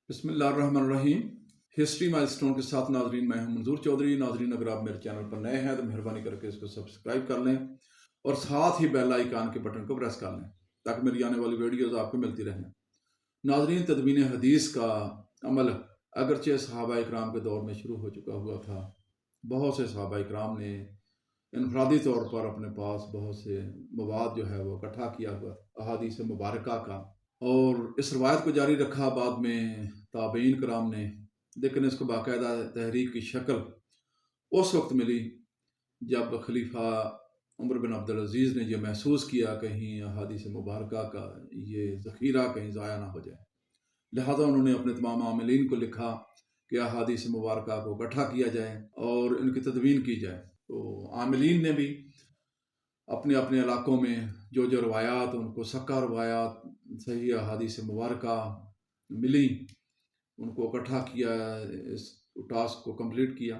बिस्मिल्लाहिर्रहमानिर्रहीम। History milestone के साथ नाजरीन, मैं हूं मंजूर चौधरी। नाजरीन, अगर आप मेरे चैनल पर नए हैं तो मेहरबानी करके इसको सब्सक्राइब कर लें और साथ ही बेल आइकान के बटन को प्रेस कर लें ताकि मेरी आने वाली वीडियोज़ आपको मिलती रहें। नाजरीन, तदवीन हदीस का अमल अगरचे सहाबा इकराम के दौर में शुरू हो चुका हुआ था। बहुत से सहाबा इकराम ने इनफरादी तौर पर अपने पास बहुत से मवाद जो है वो इकट्ठा किया हुआ अहादीस मुबारका का, और इस रवायत को जारी रखा बाद में ताबईन कराम ने। लेकिन इसको बाकायदा तहरीक की शक्ल उस वक्त मिली जब खलीफा उमर बिन अब्दुल अजीज़ ने यह महसूस किया कहीं अहादीस मुबारका का ये ज़ख़ीरा कहीं ज़ाया ना हो जाए। लिहाजा उन्होंने अपने तमाम आमिलीन को लिखा कि अहादीस मुबारका को इकट्ठा किया जाए और इनकी तदवीन की जाए। तो आमिलीन ने भी अपने अपने इलाकों में जो जो रवायात उनको सक्का रवायात सही अहादीस मुबारका मिली उनको इकट्ठा किया, इस टास्क को कंप्लीट किया।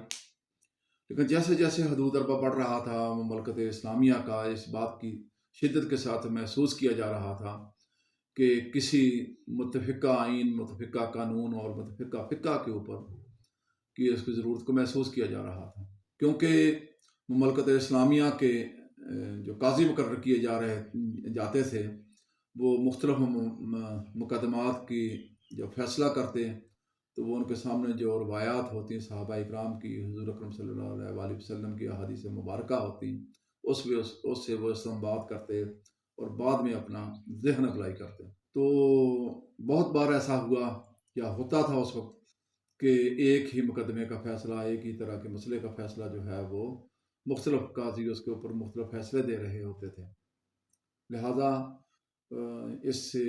लेकिन जैसे जैसे हदूद अरबा बढ़ रहा था, ममलकत इस्लामिया का इस बात की शिद्दत के साथ महसूस किया जा रहा था कि किसी मुतफ़िका आइन, मुतफ़िका कानून और मुतफ़िका फ़िक़्ह के ऊपर की इसकी ज़रूरत को महसूस किया जा रहा था, क्योंकि ममलकत इस्लामिया के जो काजी मुकर्रर किए जाते थे वो मुख्तलिफ मुकदमात की जो फैसला करते हैं, तो वो उनके सामने जो रवायात होती हैं सहाबा इकराम की, हुज़ूर अकरम सल्लल्लाहु अलैहि वसल्लम की अहादीस मुबारका होती हैं, उससे वो इस्तिंबात करते और बाद में अपना ज़हन अगलाई करते। तो बहुत बार ऐसा हुआ या होता था उस वक्त कि एक ही मुकदमे का फ़ैसला, एक ही तरह के मसले का फ़ैसला जो है वो मुख्तलिफ काजी उसके ऊपर मुख्तलिफ फ़ैसले दे रहे होते थे। लिहाजा इससे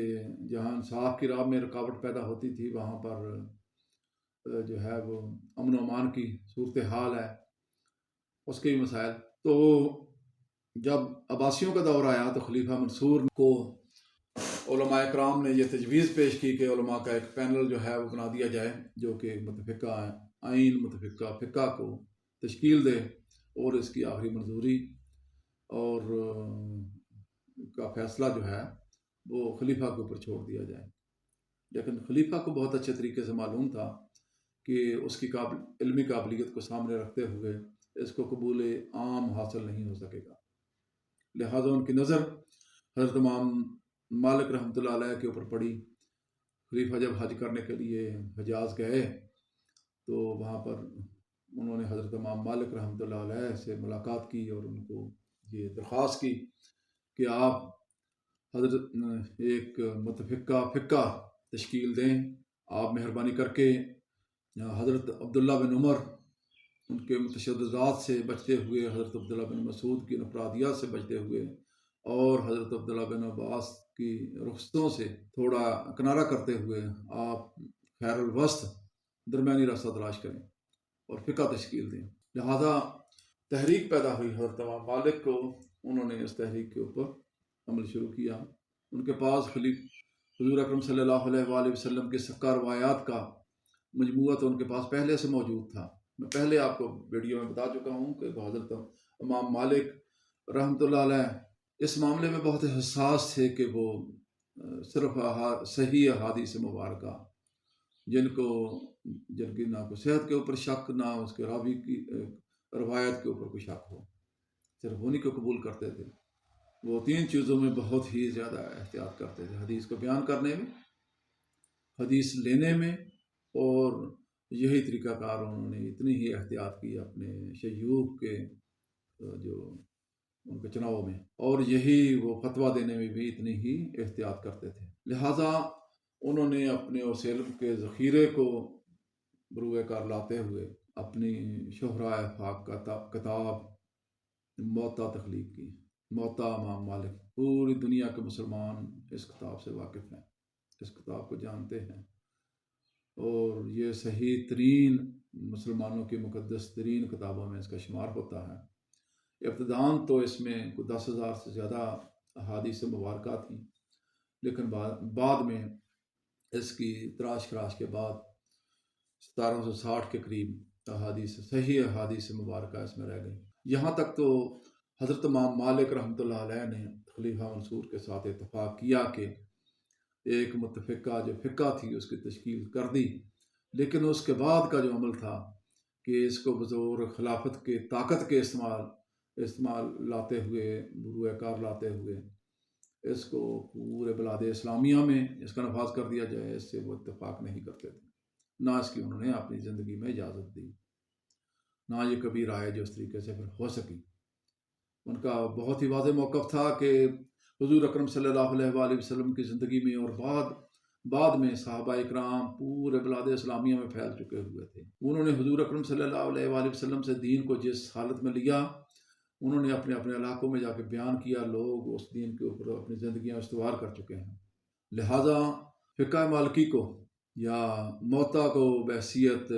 जहाँ इंसाफ की राह में रुकावट पैदा होती थी, वहाँ पर जो है वो अमन अमान की सूरत हाल है, उसके भी मसाइल। तो जब अब्बासियों का दौर आया तो खलीफा मंसूर को उलमा इकराम ने यह तजवीज़ पेश की कि उलमा का एक पैनल जो है वो बना दिया जाए जो कि मुतफ़िका आइन, मुतफ़िका फ़िक़्ह को तश्कील दे और इसकी आखिरी मंजूरी और का फ़ैसला जो है वो खलीफा के ऊपर छोड़ दिया जाए। लेकिन खलीफा को बहुत अच्छे तरीके से मालूम था कि उसकी इल्मी काबिलियत को सामने रखते हुए इसको कबूल आम हासिल नहीं हो सकेगा। लिहाजा उनकी नज़र हज़रत इमाम मालिक रहमतुल्लाह अलैह के ऊपर पड़ी। खलीफा जब हज करने के लिए हिजाज गए तो वहाँ पर उन्होंने हज़रत इमाम मालिक रहमतुल्लाह अलैह से मुलाकात की और उनको ये दरख्वास्त की कि आप हज़रत एक मुतफ़िका फ़िक़्ह तश्कील दें। आप मेहरबानी करके हज़रत अब्दुल्ला बिन उमर उनके मुतशद्दिदात से बचते हुए, हज़रत अब्दुल्ला बिन मसूद की नफरादियात से बचते हुए और हज़रत अब्दुल्ला बिन अब्बास की रुख्सतों से थोड़ा किनारा करते हुए आप खैरुल वस्त दरमियानी रास्ता तलाश करें और फ़िक़्ह तश्कील दें। लिहाजा तहरीक पैदा हुई। हज़रत इमाम मालिक को उन्होंने इस तहरीक के ऊपर अमल शुरू किया। उनके पास हुज़ूर अकरम सल्लल्लाहु अलैहि वसल्लम के सक्का रवायात का मजमूआ तो उनके पास पहले से मौजूद था। मैं पहले आपको वीडियो में बता चुका हूँ कि हज़रत इमाम मालिक रहमतुल्लाह अलैह इस मामले में बहुत हसास थे कि वो सिर्फ सही अहादीस मुबारका जिनकी ना को सेहत के ऊपर शक, ना उसके रावी की रवायत के ऊपर कोई शक हो, सिर्फ उन्हीं को कबूल करते थे। वो तीन चीज़ों में बहुत ही ज़्यादा एहतियात करते थे, हदीस को बयान करने में, हदीस लेने में, और यही तरीक़ाकार उन्होंने इतनी ही एहतियात की अपने शयूख के जो उनके चुनाव में, और यही वो फतवा देने में भी इतनी ही एहतियात करते थे। लिहाजा उन्होंने अपने उस इल्म के ज़ख़ीरे को बरूए कार लाते हुए अपनी शोहरा फाक का किताब मोता तख्लीक की। मोता इमाम मालिक, पूरी दुनिया के मुसलमान इस किताब से वाकिफ़ हैं, इस किताब को जानते हैं, और ये सही तरीन मुसलमानों की मुक़द्दस तरीन किताबों में इसका शुमार होता है। इब्तिदान तो इसमें कुछ 10,000 से ज़्यादा अहादीस मुबारका थी, लेकिन बाद में इसकी तराश खराश के बाद 1760 के करीब सही अहादीस मुबारका इसमें रह गई। यहाँ तक तो हज़रत इमाम मालिक रहमतुल्लाह अलैह ने खलीफा मंसूर के साथ इत्तफाक किया कि ایک متفقہ جو فقہ تھی اس کی تشکیل کر دی، لیکن اس کے بعد کا جو عمل تھا کہ اس کو بطور خلافت کے طاقت کے استعمال لاتے ہوئے، بروئے کار لاتے ہوئے اس کو پورے بلاد اسلامیہ میں اس کا نفاذ کر دیا جائے، اس سے وہ اتفاق نہیں کرتے تھے، نہ اس کی انہوں نے اپنی زندگی میں اجازت دی، نہ یہ کبھی رائے جو اس طریقے سے پھر ہو سکی۔ ان کا بہت ہی واضح موقف تھا کہ حضور اکرم صلی اللہ علیہ وآلہ وسلم کی زندگی میں اور بعد میں صحابہ اکرام پورے بلاد اسلامیہ میں پھیل چکے ہوئے تھے۔ انہوں نے حضور اکرم صلی اللہ علیہ وآلہ وسلم سے دین کو جس حالت میں لیا، انہوں نے اپنے علاقوں میں جا کے بیان کیا، لوگ اس دین کے اوپر اپنی زندگیاں استوار کر چکے ہیں۔ لہٰذا فقہ مالکی کو یا موطا کو بحیثیت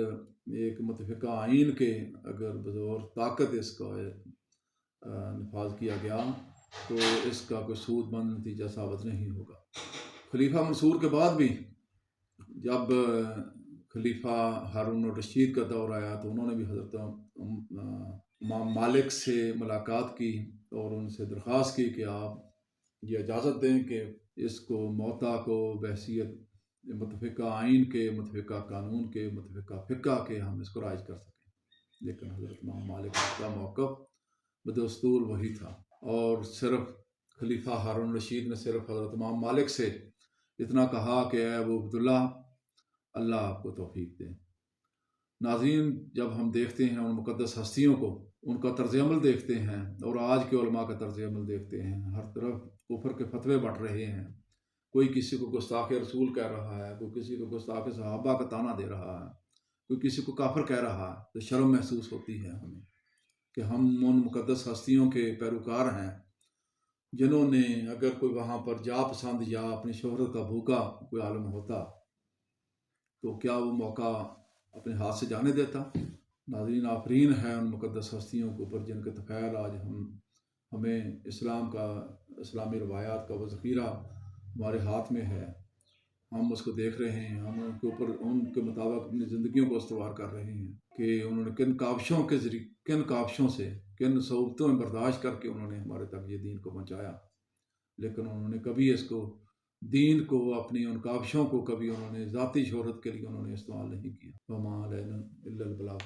ایک متفقہ آئین کے اگر بطور طاقت اس کا نفاذ کیا گیا تو اس کا کوئی سود مند نتیجہ ثابت نہیں ہوگا۔ خلیفہ منصور کے بعد بھی جب خلیفہ ہارون الرشید کا دور آیا تو انہوں نے بھی حضرت امام مالک سے ملاقات کی اور ان سے درخواست کی کہ آپ یہ اجازت دیں کہ اس کو موطا کو بحیثیت متفقہ آئین کے، متفقہ قانون کے، متفقہ فقہ کے ہم اس کو رائج کر سکیں، لیکن حضرت امام مالک کا موقف بدستور وہی تھا، اور صرف خلیفہ ہارون رشید نے صرف حضرت امام مالک سے اتنا کہا کہ اے ابو عبداللہ، اللہ آپ کو توفیق دے۔ ناظرین، جب ہم دیکھتے ہیں ان مقدس ہستیوں کو، ان کا طرز عمل دیکھتے ہیں اور آج کے علماء کا طرز عمل دیکھتے ہیں، ہر طرف کفر کے فتوے بٹ رہے ہیں، کوئی کسی کو گستاخ رسول کہہ رہا ہے، کوئی کسی کو گستاخ صحابہ کا طعنہ دے رہا ہے، کوئی کسی کو کافر کہہ رہا ہے، تو شرم محسوس ہوتی ہے ہمیں کہ ہم ان مقدس ہستیوں کے پیروکار ہیں جنہوں نے اگر کوئی وہاں پر جا پسند یا اپنی شہرت کا بھوکا کوئی عالم ہوتا تو کیا وہ موقع اپنے ہاتھ سے جانے دیتا؟ ناظرین، آفرین ہے ان مقدس ہستیوں کے اوپر جن کے تخیل آج ہمیں اسلامی روایات کا وہ ذخیرہ ہمارے ہاتھ میں ہے، ہم اس کو دیکھ رہے ہیں، ہم ان کے اوپر ان کے مطابق اپنی زندگیوں کو استوار کر رہے ہیں کہ انہوں نے کن کاوشوں سے، کن صعوبتوں میں برداشت کر کے انہوں نے ہمارے تک یہ دین کو پہنچایا، لیکن انہوں نے کبھی اس کو دین کو، اپنی ان کاوشوں کو کبھی انہوں نے ذاتی شہرت کے لیے انہوں نے استعمال نہیں کیا۔ وما علینا الا البلاغ۔